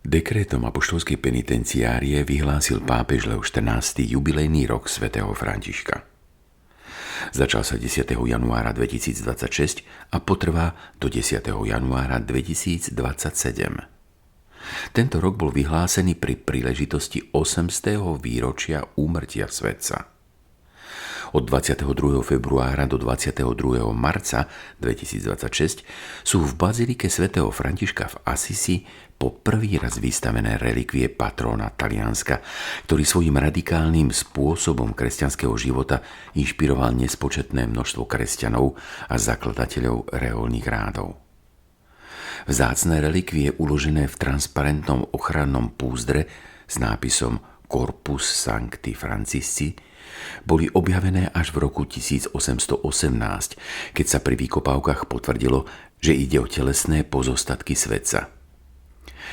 Dekrétom apoštolskej penitenciárie vyhlásil pápež Leo XIV jubilejný rok svätého Františka. Začal sa 10. januára 2026 a potrvá do 10. januára 2027. Tento rok bol vyhlásený pri príležitosti 800. výročia úmrtia svätca. Od 22. februára do 22. marca 2026 sú v bazilike svätého Františka v Assisi po prvý raz vystavené relikvie patróna Talianska, ktorý svojím radikálnym spôsobom kresťanského života inšpiroval nespočetné množstvo kresťanov a zakladateľov reholných rádov. Vzácne relikvie uložené v transparentnom ochrannom púzdre s nápisom Corpus Sancti Francisci boli objavené až v roku 1818, keď sa pri výkopávkach potvrdilo, že ide o telesné pozostatky svätca.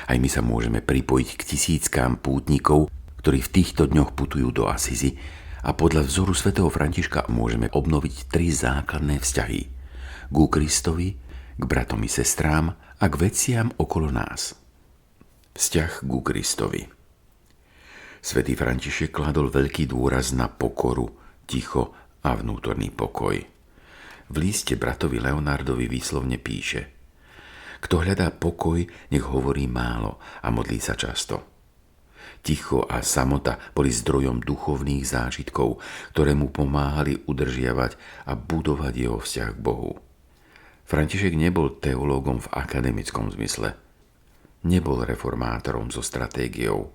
Aj my sa môžeme pripojiť k tisíckám pútnikov, ktorí v týchto dňoch putujú do Assisi a podľa vzoru svätého Františka môžeme obnoviť 3 základné vzťahy: ku Kristovi, k bratom i sestrám a k veciam okolo nás. Vzťah ku Kristovi. Svätý František kladol veľký dôraz na pokoru, ticho a vnútorný pokoj. V liste bratovi Leonardovi výslovne píše: Kto hľadá pokoj, nech hovorí málo a modlí sa často. Ticho a samota boli zdrojom duchovných zážitkov, ktoré mu pomáhali udržiavať a budovať jeho vzťah k Bohu. František nebol teológom v akademickom zmysle. Nebol reformátorom so stratégiou.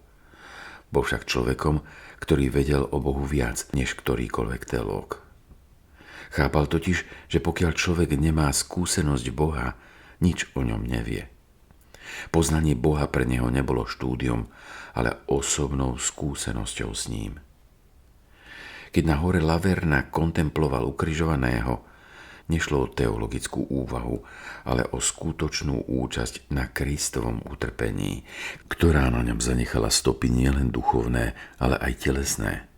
Bol však človekom, ktorý vedel o Bohu viac než ktorýkoľvek teológ. Chápal totiž, že pokiaľ človek nemá skúsenosť Boha, nič o ňom nevie. Poznanie Boha pre neho nebolo štúdium, ale osobnou skúsenosťou s ním. Keď na hore Laverna kontemploval ukrižovaného, nešlo o teologickú úvahu, ale o skutočnú účasť na Kristovom utrpení, ktorá na ňom zanechala stopy nielen duchovné, ale aj telesné.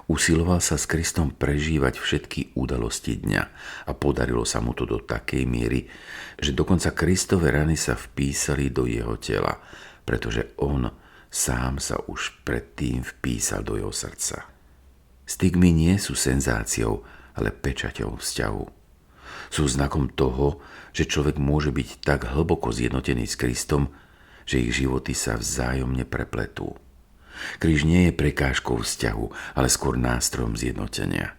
Usiloval sa s Kristom prežívať všetky udalosti dňa a podarilo sa mu to do takej miery, že dokonca Kristove rany sa vpísali do jeho tela, pretože on sám sa už predtým vpísal do jeho srdca. Stigmy nie sú senzáciou, ale pečaťou vzťahu. Sú znakom toho, že človek môže byť tak hlboko zjednotený s Kristom, že ich životy sa vzájomne prepletú. Kríž nie je prekážkou vzťahu, ale skôr nástrojom zjednotenia.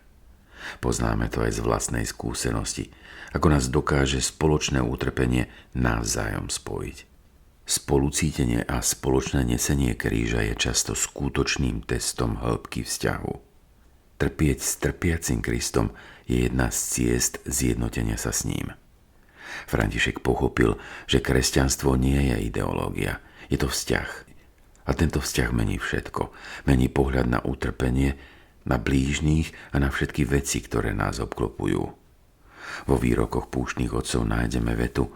Poznáme to aj z vlastnej skúsenosti, ako nás dokáže spoločné utrpenie navzájom spojiť. Spolucítenie a spoločné nesenie kríža je často skutočným testom hĺbky vzťahu. Trpieť s trpiacim Kristom je jedna z ciest zjednotenia sa s ním. František pochopil, že kresťanstvo nie je ideológia, je to vzťah. A tento vzťah mení všetko. Mení pohľad na utrpenie, na blížnych a na všetky veci, ktoré nás obklopujú. Vo výrokoch púštnych otcov nájdeme vetu: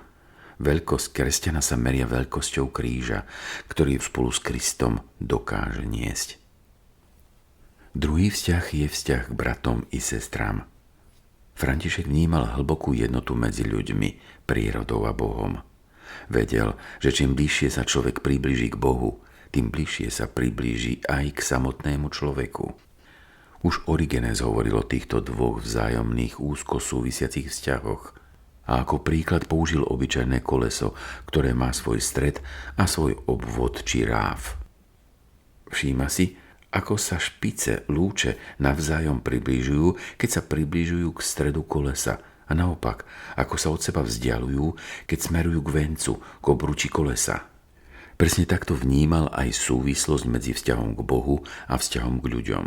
Veľkosť kresťana sa meria veľkosťou kríža, ktorý spolu s Kristom dokáže niesť. Druhý vzťah je vzťah k bratom i sestrám. František vnímal hlbokú jednotu medzi ľuďmi, prírodou a Bohom. Vedel, že čím bližšie sa človek priblíži k Bohu, tým bližšie sa priblíži aj k samotnému človeku. Už Origenes hovoril o týchto dvoch vzájomných úzko súvisiacich vzťahoch a ako príklad použil obyčajné koleso, ktoré má svoj stred a svoj obvod či ráv. Všíma si, ako sa špice lúče navzájom približujú, keď sa približujú k stredu kolesa, a naopak, ako sa od seba vzdialujú, keď smerujú k vencu, k obruči kolesa. Presne takto vnímal aj súvislosť medzi vzťahom k Bohu a vzťahom k ľuďom.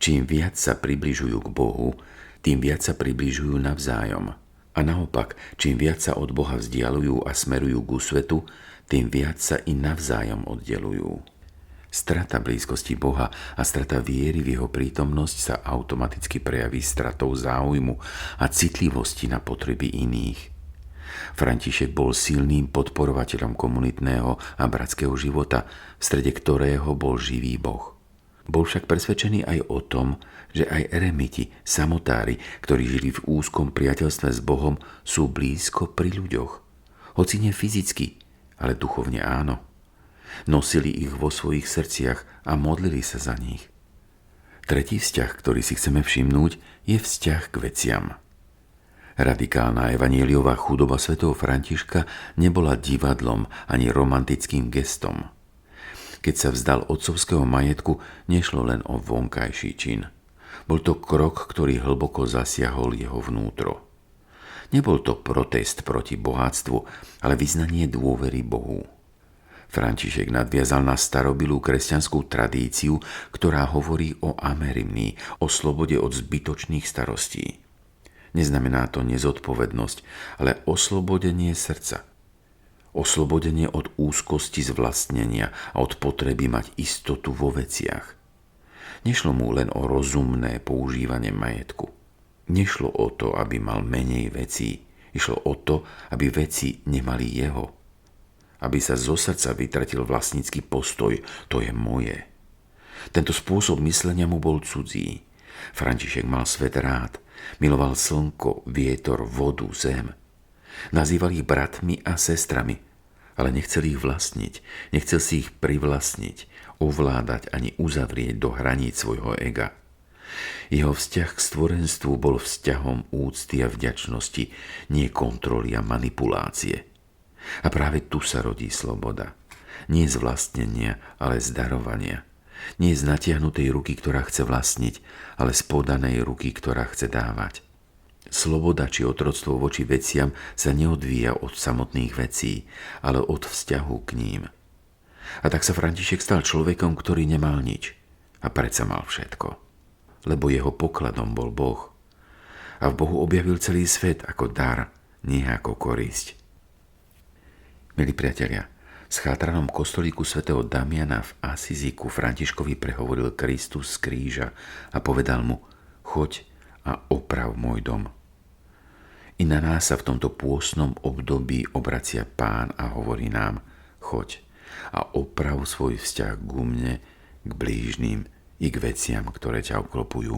Čím viac sa približujú k Bohu, tým viac sa približujú navzájom. A naopak, čím viac sa od Boha vzdialujú a smerujú ku svetu, tým viac sa i navzájom oddelujú. Strata blízkosti Boha a strata viery v jeho prítomnosť sa automaticky prejaví stratou záujmu a citlivosti na potreby iných. František bol silným podporovateľom komunitného a bratského života, v strede ktorého bol živý Boh. Bol však presvedčený aj o tom, že aj eremiti, samotári, ktorí žili v úzkom priateľstve s Bohom, sú blízko pri ľuďoch. Hoci nie fyzicky, ale duchovne áno. Nosili ich vo svojich srdciach a modlili sa za nich. Tretí vzťah, ktorý si chceme všimnúť, je vzťah k veciam. Radikálna evanjeliová chudoba svätého Františka nebola divadlom ani romantickým gestom. Keď sa vzdal otcovského majetku, nešlo len o vonkajší čin. Bol to krok, ktorý hlboko zasiahol jeho vnútro. Nebol to protest proti bohatstvu, ale vyznanie dôvery Bohu. František nadviazal na starobilú kresťanskú tradíciu, ktorá hovorí o amerimní, o slobode od zbytočných starostí. Neznamená to nezodpovednosť, ale oslobodenie srdca. Oslobodenie od úzkosti zvlastnenia a od potreby mať istotu vo veciach. Nešlo mu len o rozumné používanie majetku. Nešlo o to, aby mal menej vecí. Išlo o to, aby veci nemali jeho. Aby sa zo srdca vytratil vlastnícky postoj, to je moje. Tento spôsob myslenia mu bol cudzí. František mal svet rád. Miloval slnko, vietor, vodu, zem. Nazýval ich bratmi a sestrami, ale nechcel ich vlastniť. Nechcel si ich privlastniť, ovládať ani uzavrieť do hraníc svojho ega. Jeho vzťah k stvorenstvu bol vzťahom úcty a vďačnosti, nie kontroly a manipulácie. A práve tu sa rodí sloboda. Nie z vlastnenia, ale z darovania. Nie z natiahnutej ruky, ktorá chce vlastniť, ale z podanej ruky, ktorá chce dávať. Sloboda či otroctvo voči veciam sa neodvíja od samotných vecí, ale od vzťahu k ním. A tak sa František stal človekom, ktorý nemal nič a predsa mal všetko. Lebo jeho pokladom bol Boh. A v Bohu objavil celý svet ako dar, nie ako korisť. Milí priatelia, v schátranom kostolíku svätého Damiana v Asízi ku Františkovi prehovoril Kristus z kríža a povedal mu: choď a oprav môj dom. I na nás sa v tomto pôstnom období obracia Pán a hovorí nám: choď a oprav svoj vzťah ku mne, k blížnym i k veciam, ktoré ťa obklopujú.